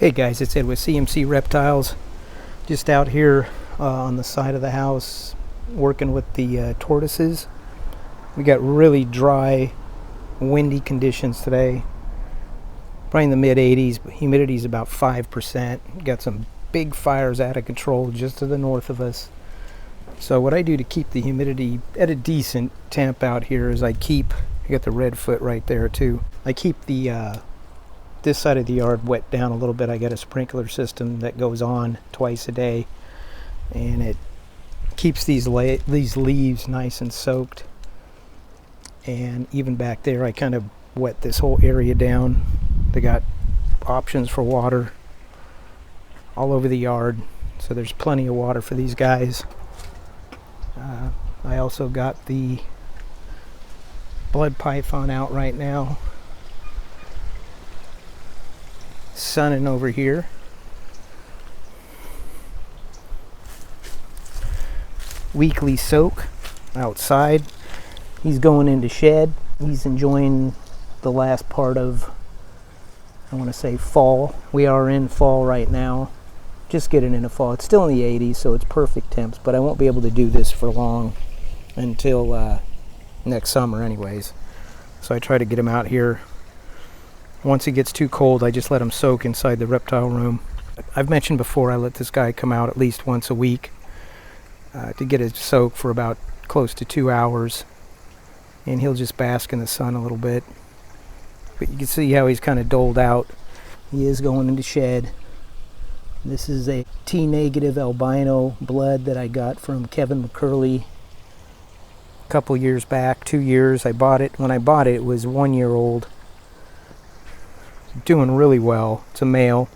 Hey guys, it's Ed with CMC Reptiles. Just out here on the side of the house working with the tortoises. We got really dry, windy conditions today. Probably in the mid 80s, but humidity is about 5%. Got some big fires out of control just to the north of us. So what I do to keep the humidity at a decent temp out here is I got the redfoot right there too. I keep the this side of the yard wet down a little bit. I got a sprinkler system that goes on twice a day, and it keeps these leaves nice and soaked. And even back there, I kind of wet this whole area down. They got options for water all over the yard, so there's plenty of water for these guys. I also got the blood python out right now, sunning over here. Weekly soak outside. He's going into shed. He's enjoying the last part of, I want to say, fall. We are in fall right now, just getting into fall. It's still in the 80s, so it's perfect temps, but I won't be able to do this for long until next summer anyways. So I try to get him out here. Once it gets too cold, I just let him soak inside the reptile room. I've mentioned before, I let this guy come out at least once a week to get a soak for about close to 2 hours, and he'll just bask in the sun a little bit. But you can see how he's kind of doled out. He is going into shed. This is a T-negative albino blood that I got from Kevin McCurley a couple years back, 2 years. I bought it. When I bought it, it was 1 year old. Doing really well. It's a male.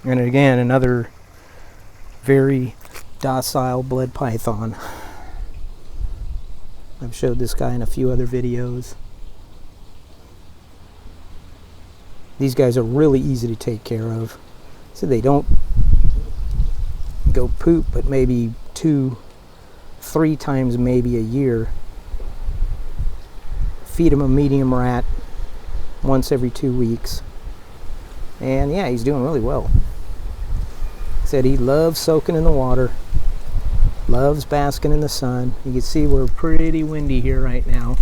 And again, another very docile blood python. I've showed this guy in a few other videos. These guys are really easy to take care of. So they don't go poop, but maybe 2-3 times maybe a year. Feed him a medium rat once every 2 weeks. And yeah, he's doing really well. Said he loves soaking in the water, loves basking in the sun. You can see we're pretty windy here right now,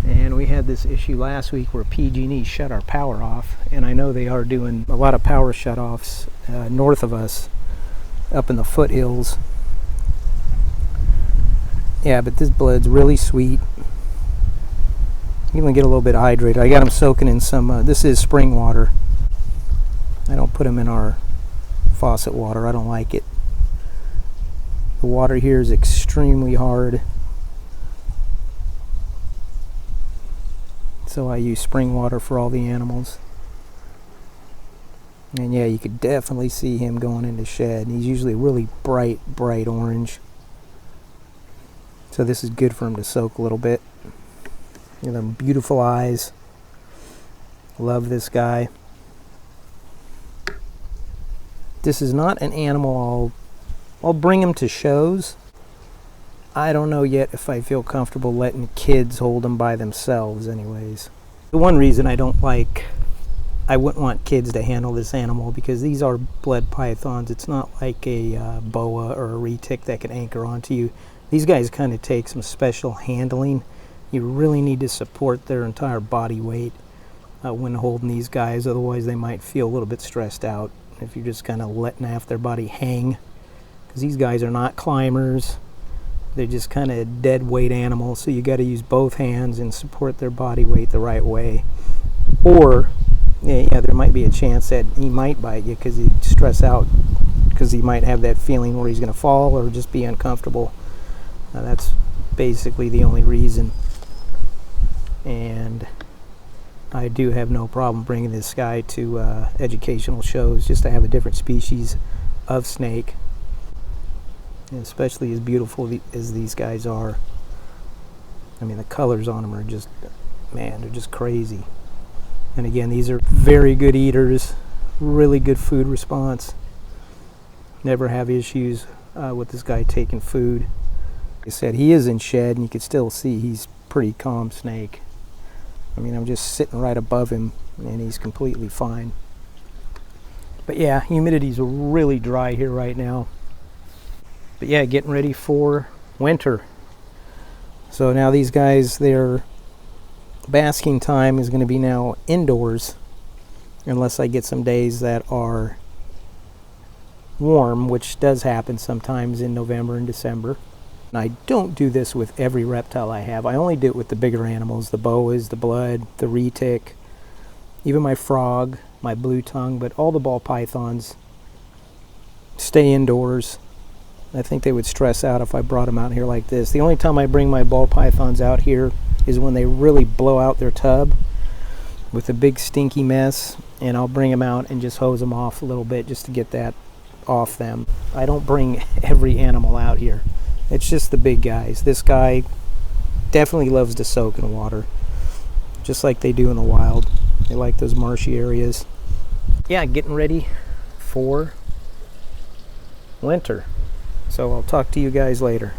and we had this issue last week where PG&E shut our power off, and I know they are doing a lot of power shutoffs north of us up in the foothills. Yeah, but this blood's really sweet. You can get a little bit hydrated. I got him soaking in some, this is spring water. I don't put him in our faucet water. I don't like it. The water here is extremely hard, so I use spring water for all the animals. And yeah, you could definitely see him going into shed. He's usually really bright orange, so this is good for him to soak a little bit. You know, them beautiful eyes. Love this guy. This is not an animal I'll bring him to shows. I don't know yet if I feel comfortable letting kids hold them by themselves anyways. The one reason I wouldn't want kids to handle this animal, because these are blood pythons. It's not like a boa or a retic that can anchor onto you. These guys kind of take some special handling. You really need to support their entire body weight when holding these guys, otherwise they might feel a little bit stressed out if you're just kind of letting half their body hang. Because these guys are not climbers. They're just kind of dead weight animals, so you got to use both hands and support their body weight the right way. Or, yeah, there might be a chance that he might bite you because he'd stress out, because he might have that feeling where he's going to fall or just be uncomfortable. That's basically the only reason. And I do have no problem bringing this guy to educational shows just to have a different species of snake, and especially as beautiful as these guys are. I mean, the colors on them are just, man, they're just crazy. And again, these are very good eaters, really good food response. Never have issues with this guy taking food. Like I said, he is in shed, and you can still see he's pretty calm snake. I mean, I'm just sitting right above him and he's completely fine. But yeah, humidity's really dry here right now. But yeah, getting ready for winter. So now these guys, their basking time is going to be now indoors, unless I get some days that are warm, which does happen sometimes in November and December. And I don't do this with every reptile I have. I only do it with the bigger animals, the boas, the blood, the retic, even my frog, my blue tongue, but all the ball pythons stay indoors. I think they would stress out if I brought them out here like this. The only time I bring my ball pythons out here is when they really blow out their tub with a big stinky mess, and I'll bring them out and just hose them off a little bit just to get that off them. I don't bring every animal out here. It's just the big guys. This guy definitely loves to soak in water, just like they do in the wild. They like those marshy areas. Yeah, getting ready for winter. So I'll talk to you guys later.